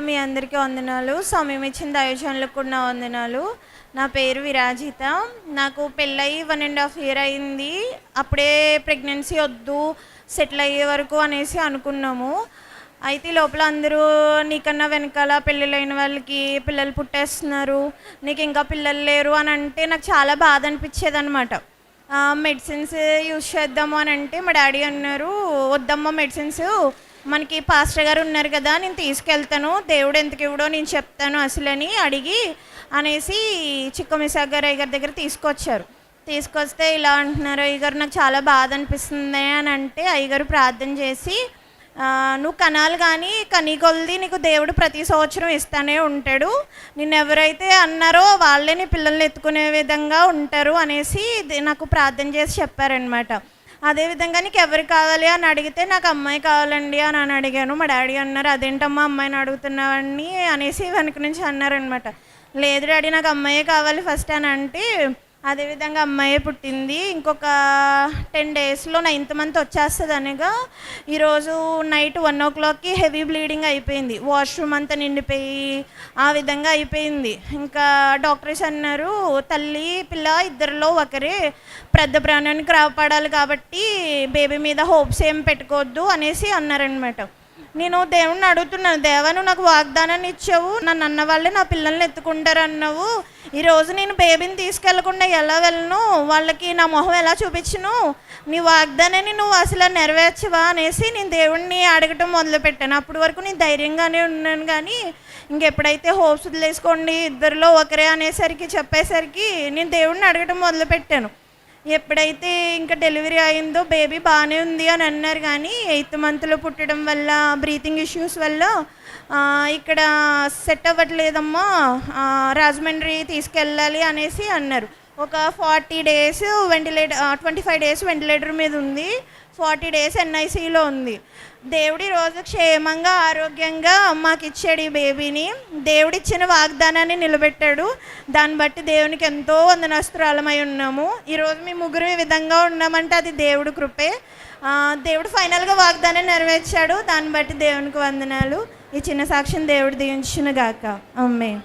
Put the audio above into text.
మీ అందరికీ వందనాలు. సమయం ఇచ్చిన దైవజనులకు కూడా నా వందనాలు. నా పేరు విరాజిత. నాకు పెళ్ళయి 1.5 ఇయర్ అయింది. అప్పుడే ప్రెగ్నెన్సీ వద్దు, సెటిల్ అయ్యే వరకు అనేసి అనుకున్నాము. అయితే లోపల అందరూ నీకన్నా వెనకాల పెళ్ళిళ్ళైన వాళ్ళకి పిల్లలు పుట్టేస్తున్నారు, నీకు ఇంకా పిల్లలు లేరు అని అంటే నాకు చాలా బాధ అనిపించేదనమాట. మెడిసిన్స్ యూజ్ చేద్దాము అని అంటే మా డాడీ అన్నారు, వద్దమ్మా మెడిసిన్స్, మనకి పాస్టర్ గారు ఉన్నారు కదా, నేను తీసుకెళ్తాను, దేవుడు ఎందుకు ఇవ్వడో నేను చెప్తాను అసలని అడిగి అనేసి చిక్కమిసాగర్ అయ్యగారి దగ్గర తీసుకొచ్చారు. తీసుకొస్తే ఇలా అంటున్నారు, అయ్యగారు నాకు చాలా బాధ అనిపిస్తుంది అని అంటే అయ్యగారు ప్రార్థన చేసి, నువ్వు కనాలి కానీ కనీ కొలది నీకు దేవుడు ప్రతి సంవత్సరం ఇస్తానే ఉంటాడు, నిన్ను ఎవరైతే అన్నారో వాళ్ళే నీ పిల్లల్ని ఎత్తుకునే విధంగా ఉంటారు అనేసి నాకు ప్రార్థన చేసి చెప్పారనమాట. అదేవిధంగా నీకు ఎవరు కావాలి అని అడిగితే నాకు అమ్మాయి కావాలండి అని అడిగాను. మా డాడీ అన్నారు, అదేంటమ్మా అమ్మాయిని అడుగుతున్నావని అనేసి వెనక నుంచి అన్నారనమాట. లేదు డాడీ నాకు అమ్మాయే కావాలి ఫస్ట్ అని అంటే, అదేవిధంగా అమ్మాయే పుట్టింది. ఇంకొక 10 డేస్లో 9th మంత్ వచ్చేస్తుంది అనగా ఈరోజు నైట్ 1 o'clockకి హెవీ బ్లీడింగ్ అయిపోయింది. వాష్రూమ్ అంతా నిండిపోయి ఆ విధంగా అయిపోయింది. ఇంకా డాక్టర్స్ అన్నారు, తల్లి పిల్ల ఇద్దరిలో ఒకరే, పెద్ద ప్రాణానికి కాపాడాలి కాబట్టి బేబీ మీద హోప్స్ ఏం పెట్టుకోవద్దు అనేసి అన్నారనమాట. నేను దేవుణ్ణి అడుగుతున్నాను, దేవా నువ్వు నాకు వాగ్దానాన్ని ఇచ్చావు, నన్ను అన్న వాళ్ళే నా పిల్లల్ని ఎత్తుకుంటారు అన్నావు, ఈరోజు నేను బేబీని తీసుకెళ్లకుండా ఎలా వెళ్ళను, వాళ్ళకి నా మొహం ఎలా చూపించను, నీ వాగ్దానాన్ని నువ్వు అసలు నెరవేర్చవా అనేసి నేను దేవుణ్ణి అడగటం మొదలుపెట్టాను. అప్పటి వరకు నేను ధైర్యంగానే ఉన్నాను, కానీ ఇంకెప్పుడైతే హోప్స్ వదిలేసుకోండి ఇద్దరిలో ఒకరే అనేసరికి చెప్పేసరికి నేను దేవుణ్ణి అడగటం మొదలుపెట్టాను. ఎప్పుడైతే ఇంకా డెలివరీ అయిందో బేబీ బాగానే ఉంది అని అన్నారు, కానీ 8th మంత్లో పుట్టడం వల్ల బ్రీతింగ్ ఇష్యూస్ వల్ల ఇక్కడ సెట్ అవ్వట్లేదమ్మా, రాజమండ్రి తీసుకెళ్ళాలి అనేసి అన్నారు. ఒక 40 days వెంటిలేటర్, 25 days వెంటిలేటర్ మీద ఉంది, 40 days NICలో ఉంది. దేవుడి రోజు క్షేమంగా ఆరోగ్యంగా మాకు ఇచ్చాడు ఈ బేబీని. దేవుడిచ్చిన వాగ్దానాన్ని నిలబెట్టాడు. దాన్ని బట్టి దేవునికి ఎంతో వందనస్తురాలమై ఉన్నాము. ఈరోజు మేము ముగ్గురు ఈ విధంగా ఉన్నామంటే అది దేవుడి కృపే. దేవుడు ఫైనల్గా వాగ్దానం నెరవేర్చాడు. దాన్ని బట్టి దేవునికి వందనాలు. ఈ చిన్న సాక్ష్యం దేవుడు దీవించును గాక. ఆమేన్.